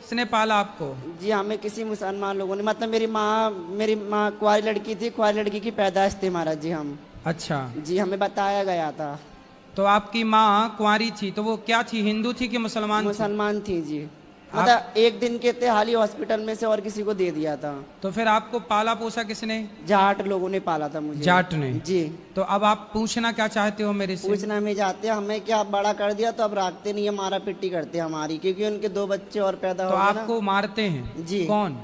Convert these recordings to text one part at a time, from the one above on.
किसने पाला आपको? जी हमें किसी मुसलमान लोगों ने, मतलब मेरी माँ कुंवारी लड़की थी, कुंवारी लड़की की पैदाइश थी महाराज जी हम। अच्छा, जी हमें बताया गया था। तो आपकी माँ कुंवारी थी तो वो क्या थी, हिंदू थी कि मुसलमान थी? मुसलमान थी जी। मतलब एक दिन के थे हाल ही हॉस्पिटल में से और किसी को दे दिया था। तो फिर आपको पाला पोसा किसने? जाट लोगों ने पाला था मुझे। जाट ने? जी। तो अब आप पूछना क्या चाहते हो मेरे से? पूछना में जाते हैं हमें क्या बड़ा कर दिया तो अब रखते नहीं है, मारा पिट्टी करते हैं हमारी, क्योंकि उनके 2 बच्चे और पैदा तो हो गए ना। आपको मारते हैं? जी। कौन?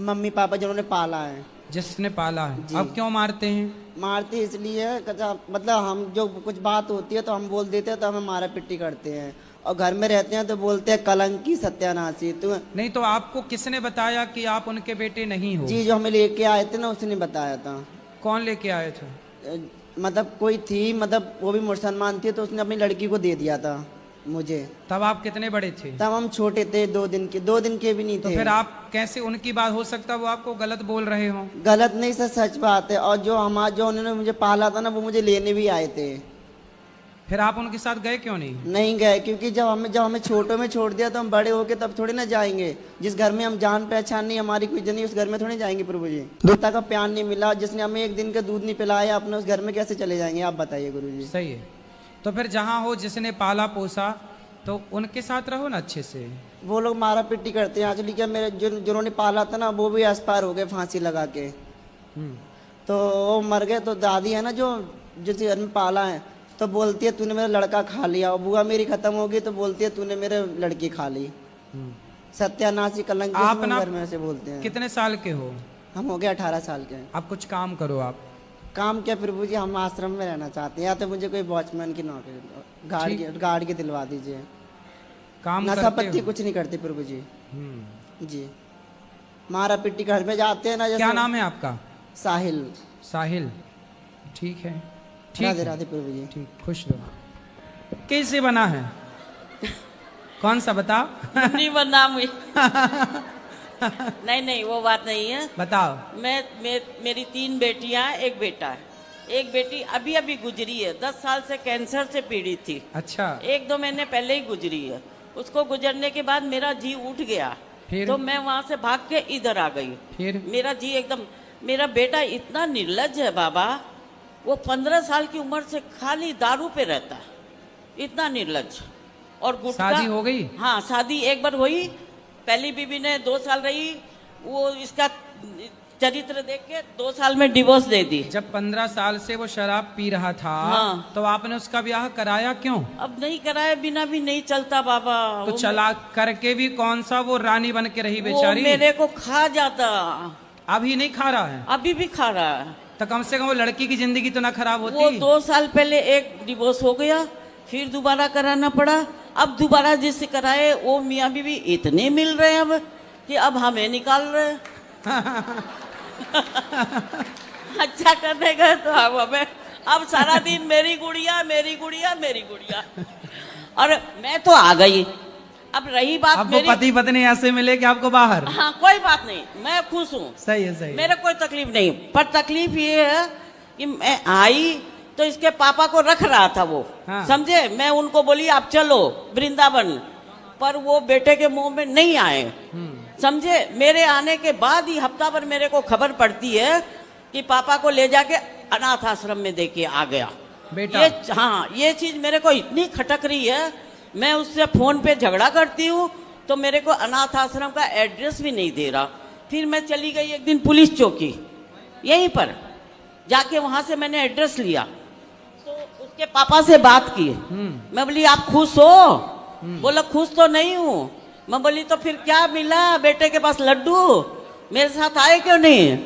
मम्मी पापा जिन्होंने पाला है। जिसने पाला है। जी। अब क्यों मारते हैं? मारते इसलिए मतलब हम जो कुछ बात होती है तो हम बोल देते हैं तो हमें मारा पिट्टी करते हैं, और घर में रहते हैं तो बोलते हैं कलंकी सत्यानाशी। तो नहीं, तो आपको किसने बताया कि आप उनके बेटे नहीं हो? जी जो हमें लेके आए थे ना उसने बताया था। कौन लेके आए थे? मतलब कोई थी, मतलब वो भी मुसलमान थी, तो उसने अपनी लड़की को दे दिया था मुझे। तब आप कितने बड़े थे? तब हम छोटे थे, 2 दिन के भी नहीं थे। तो फिर आप कैसे, उनकी बात हो सकता है वो आपको गलत बोल रहे हो? गलत नहीं सर, सच बात है। और जो उन्होंने मुझे पाला था ना वो मुझे लेने भी आए थे। फिर आप उनके साथ गए क्यों नहीं? नहीं गए, क्योंकि जब हमें छोटों में छोड़ दिया तो हम बड़े होके तब थोड़ी ना जाएंगे। जिस घर में हम जान पहचान नहीं, हमारी कोई जनी, उस घर में थोड़ी जाएंगे प्रभु जी। दूता का प्यार नहीं मिला, जिसने हमें एक दिन का दूध नहीं पिलाया, अपने उस घर में कैसे चले जाएंगे आप बताइए गुरु जी। सही है। तो फिर जहाँ हो, जिसने पाला पोसा, तो उनके साथ रहो ना अच्छे से। वो लोग मारा पिट्टी करते हैं एक्चुअली। क्या मेरे जिन्होंने पाला था ना वो भी एक्सपायर हो गए फांसी लगा के। तो वो मर गए। तो दादी है ना जो जिस घर में पाला है, तो बोलती है तूने मेरा लड़का खा लिया, और बुआ मेरी खत्म होगी तो बोलती है तूने मेरे लड़की खा ली। सत्यानाशी कलंक आप ना घर में से बोलते हैं। कितने साल के हो? हम हो गए 18 साल के। आप कुछ काम करो। आप काम क्या प्रभु जी, हम आश्रम में रहना चाहते हैं, या तो मुझे कोई वॉचमैन की नौकरी गार्ड की दिलवा दीजिए। काम नशा करते पत्ती हो? कुछ नहीं करते प्रभु जी। जी मारा पिट्टी घर में जाते हैं ना। जैसे क्या नाम है आपका? साहिल। साहिल, ठीक है। ठीक राधे है। राधे प्रभु जी। ठीक, खुश रहो। कैसे बना है? कौन सा बताओ? नहीं बना मुझे। नहीं वो बात नहीं है। बताओ। मेरी 3 बेटियां, एक बेटा है। एक बेटी अभी अभी गुजरी है, 10 साल से कैंसर से पीड़ित थी। अच्छा। 1-2 महीने पहले ही गुजरी है। उसको गुजरने के बाद मेरा जी उठ गया। फिर? तो मैं वहां से भाग के इधर आ गई। फिर? मेरा जी एकदम, मेरा बेटा इतना निर्लज है बाबा, वो 15 साल की उम्र से खाली दारू पे रहता है, इतना निर्लज। और गुटखा। शादी हो गई? हाँ शादी एक बार हुई, पहली बीवी ने 2 साल रही, वो इसका चरित्र देख के 2 साल में डिवोर्स दे दी। जब 15 साल से वो शराब पी रहा था, हाँ। तो आपने उसका ब्याह कराया क्यों? अब नहीं कराए बिना भी नहीं चलता बाबा। तो चला करके भी कौन सा वो रानी बन के रही वो बेचारी। मेरे को खा जाता। अभी नहीं खा रहा है? अभी भी खा रहा है। तो कम से कम वो लड़की की जिंदगी तो ना खराब वो होती। 2 साल पहले एक डिवोर्स हो गया, फिर दोबारा कराना पड़ा। अब दोबारा जिससे कराए वो मियाँ बीवी इतने मिल रहे हैं अब कि अब हमें निकाल रहे हैं। अच्छा करने गए तो अब हमें, अब सारा दिन मेरी गुड़िया मेरी गुड़िया मेरी गुड़िया। और मैं तो आ गई। अब रही बात अब मेरी, वो पति पत्नी ऐसे मिले कि आपको बाहर। हाँ कोई बात नहीं, मैं खुश हूँ। सही है, सही है। मेरे कोई तकलीफ नहीं, पर तकलीफ ये है कि मैं आई तो इसके पापा को रख रहा था वो। हाँ। समझे, मैं उनको बोली आप चलो वृंदावन, पर वो बेटे के मुंह में नहीं आए। समझे, मेरे आने के बाद ही हफ्ता भर मेरे को खबर पड़ती है कि पापा को ले जाके अनाथ आश्रम में देके आ गया बेटा। ये चीज मेरे को इतनी खटक रही है। मैं उससे फोन पे झगड़ा करती हूँ तो मेरे को अनाथ आश्रम का एड्रेस भी नहीं दे रहा। फिर मैं चली गई एक दिन पुलिस चौकी, यहीं पर जाके वहां से मैंने एड्रेस लिया, तो उसके पापा से बात की। मैं बोली आप खुश हो? बोला खुश तो नहीं हूँ। मैं बोली तो फिर क्या मिला बेटे के पास लड्डू, मेरे साथ आए क्यों नहीं?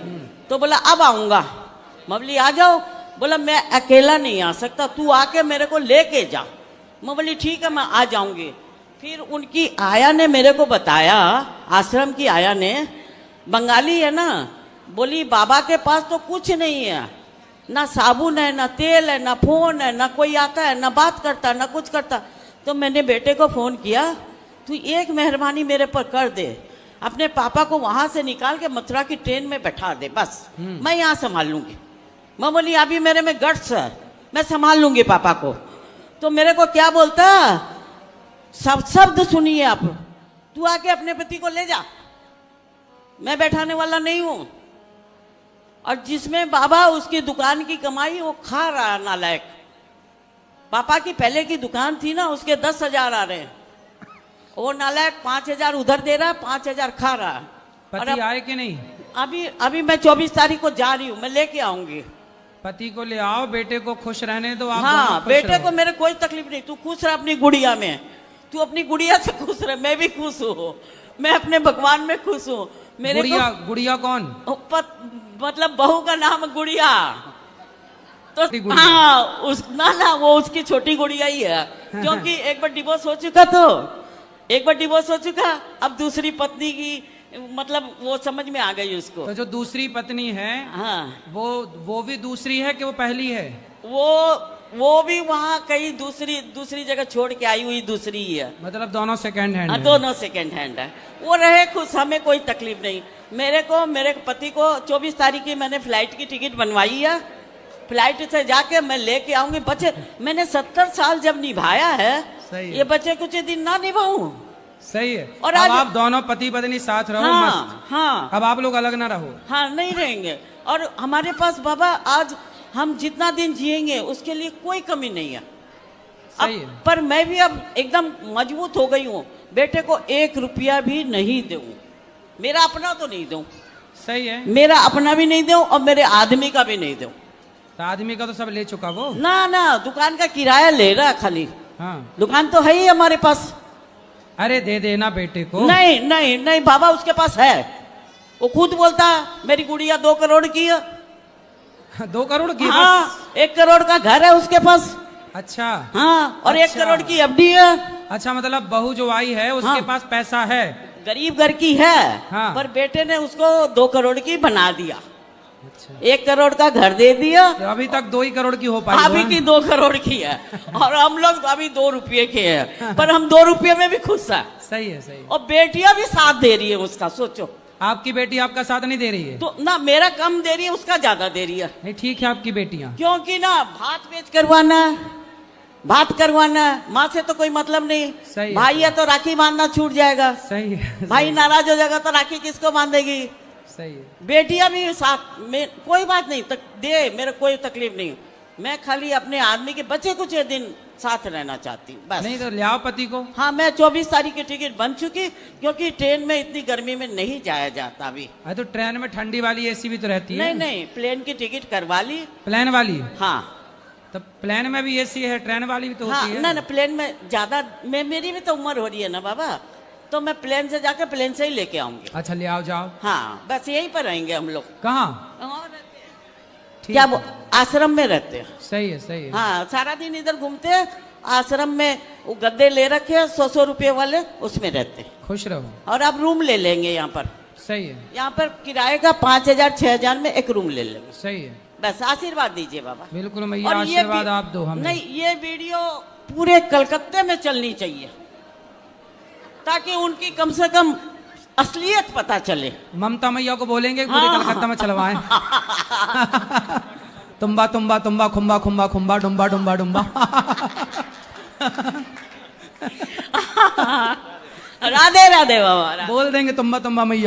तो बोला अब आऊंगा। मैं बोली आ जाओ। बोला मैं अकेला नहीं आ सकता, तू आके मेरे को लेके जा। मैं बोली ठीक है मैं आ जाऊंगी। फिर उनकी आया ने मेरे को बताया, आश्रम की आया ने, बंगाली है ना, बोली बाबा के पास तो कुछ नहीं है, ना साबुन है, ना तेल है, ना फोन है, ना कोई आता है, ना बात करता, ना कुछ करता। तो मैंने बेटे को फोन किया, तू एक मेहरबानी मेरे पर कर दे, अपने पापा को वहां से निकाल के मथुरा की ट्रेन में बैठा दे, बस मैं यहाँ संभाल लूंगी। मैं बोली अभी मेरे में गट्स है, मैं संभाल लूंगी पापा को। तो मेरे को क्या बोलता, सब शब्द सुनिए आप, तू आके अपने पति को ले जा, मैं बैठाने वाला नहीं हूं। और जिसमें बाबा उसकी दुकान की कमाई वो खा रहा नालायक। पापा की पहले की दुकान थी ना, उसके 10,000 आ रहे हैं, वो नालायक 5,000 उधर दे रहा है, 5,000 खा रहा है। और पति आए कि नहीं? अभी मैं 24 तारीख को जा रही हूँ, मैं लेके आऊंगी। पति को ले आओ, बेटे को खुश रहने दो, आप हाँ, दोनों खुश बेटे रहो। को मेरे कोई तकलीफ नहीं, तू खुश रह अपनी गुड़िया में, तू अपनी गुड़िया से खुश रह, मैं भी खुश हूँ, मैं अपने भगवान में खुश हूँ। मेरे गुड़िया, गुड़िया कौन? मतलब बहू का नाम गुड़िया, तो गुड़िया। हाँ ना वो उसकी छोटी गुड़िया ही है, क्योंकि एक बार डिवोर्स हो चुका, अब दूसरी पत्नी की मतलब वो समझ में आ गई उसको। तो जो दूसरी पत्नी है, हाँ, वो भी दूसरी है कि वो पहली है? वो भी वहाँ कहीं दूसरी जगह छोड़ के आई हुई दूसरी ही है। मतलब दोनों सेकंड हैंड हाँ, है। दोनों सेकंड हैंड है। वो रहे खुश, हमें कोई तकलीफ नहीं। मेरे पति को 24 तारीख की मैंने फ्लाइट की टिकट बनवाई है, फ्लाइट से जाके मैं लेके आऊंगी। बच्चे मैंने 70 साल जब निभाया है, सही है। ये बच्चे कुछ दिन ना निभाऊं। सही है। और अब आज आप दोनों पति पत्नी साथ रहो, हाँ, मस्त। हाँ, अब आप लोग अलग ना रहो। हाँ, नहीं रहेंगे। और हमारे पास बाबा आज हम जितना दिन जिएंगे उसके लिए कोई कमी नहीं है। सही है। पर मैं भी अब एकदम मजबूत हो गई हूँ, बेटे को 1 रुपया भी नहीं दूं, मेरा अपना तो नहीं दूं, सही है। मेरा अपना भी नहीं दूं और मेरे आदमी का भी नहीं दूं। तो आदमी का तो सब ले चुका वो। ना दुकान का किराया ले रहा खाली, हाँ, दुकान तो है ही हमारे पास। अरे दे देना बेटे को। नहीं बाबा, उसके पास है, वो खुद बोलता है मेरी गुड़िया 2 करोड़ की है। 2 करोड़ की? हाँ, 1 करोड़ का घर है उसके पास। अच्छा। हाँ, और 1 अच्छा। करोड़ की एफडी है। अच्छा, मतलब बहू जो आई है उसके हाँ। पास पैसा है। गरीब घर की है, हाँ। पर बेटे ने उसको 2 करोड़ की बना दिया, अच्छा। 1 करोड़ का घर दे दिया। तो अभी तक 2 ही करोड़ की हो पाई। अभी की 2 करोड़ की है और हम लोग अभी 2 रुपये के हैं, पर हम 2 रुपये में भी खुश है। सही है, सही है। और बेटियां भी साथ दे रही है उसका, सोचो। आपकी बेटी आपका साथ नहीं दे रही है? तो ना मेरा कम दे रही है, उसका ज्यादा दे रही है। नहीं, ठीक है आपकी बेटियां। क्योंकि ना भात करवाना माँ से तो कोई मतलब नहीं। सही है। भाई है तो राखी बांधना छूट जाएगा, सही है। भाई नाराज हो जाएगा तो राखी किसको बांधेगी। सही है। बेटियां भी साथ में, कोई बात नहीं दे, मेरे कोई तकलीफ नहीं। मैं खाली अपने आदमी के बचे कुछ दिन साथ रहना चाहती हूँ बस। नहीं तो ले आओ पति को। हाँ, मैं 24 तारीख की टिकट बन चुकी, क्योंकि ट्रेन में इतनी गर्मी में नहीं जाया जाता अभी। अरे तो ट्रेन में ठंडी वाली एसी भी तो रहती है। नहीं, प्लेन की टिकट करवा ली। प्लेन वाली? हाँ, तो प्लेन में भी एसी है, ट्रेन वाली भी तो हाँ, होती है। ना प्लेन में ज्यादा, मेरी भी तो उम्र हो रही है ना बाबा, तो मैं प्लेन से जाकर प्लेन से ही लेके आऊंगी। अच्छा, ले आओ, जाओ। हाँ, बस यहीं पर रहेंगे हम लोग। कहाँ? ठीक क्या है। आश्रम में रहते हैं। सही है, सही है। हाँ, सारा दिन इधर घूमते हैं। आश्रम में वो गद्दे ले रखे हैं 100 रुपये वाले, उसमें रहते हैं। खुश रहो। और अब रूम ले लेंगे यहाँ पर। सही है, यहाँ पर किराए का 5,000 6,000 में एक रूम ले लेंगे। सही है। बस आशीर्वाद दीजिए बाबा। बिल्कुल मैया, और आशीर्वाद आप दो हमें। नहीं, ये वीडियो पूरे कलकत्ते में चलनी चाहिए, ताकि उनकी कम से कम असलियत पता चले। ममता मैया को बोलेंगे पूरे हाँ। कलकत्ता में चलवाएं। तुम्बा तुम्बा तुम्बा खुम्बा खुम्बा खुम्बा डुम्बा डुम्बा डुम्बा। राधे राधे बाबा। बोल देंगे तुम्बा तुम्बा मैया।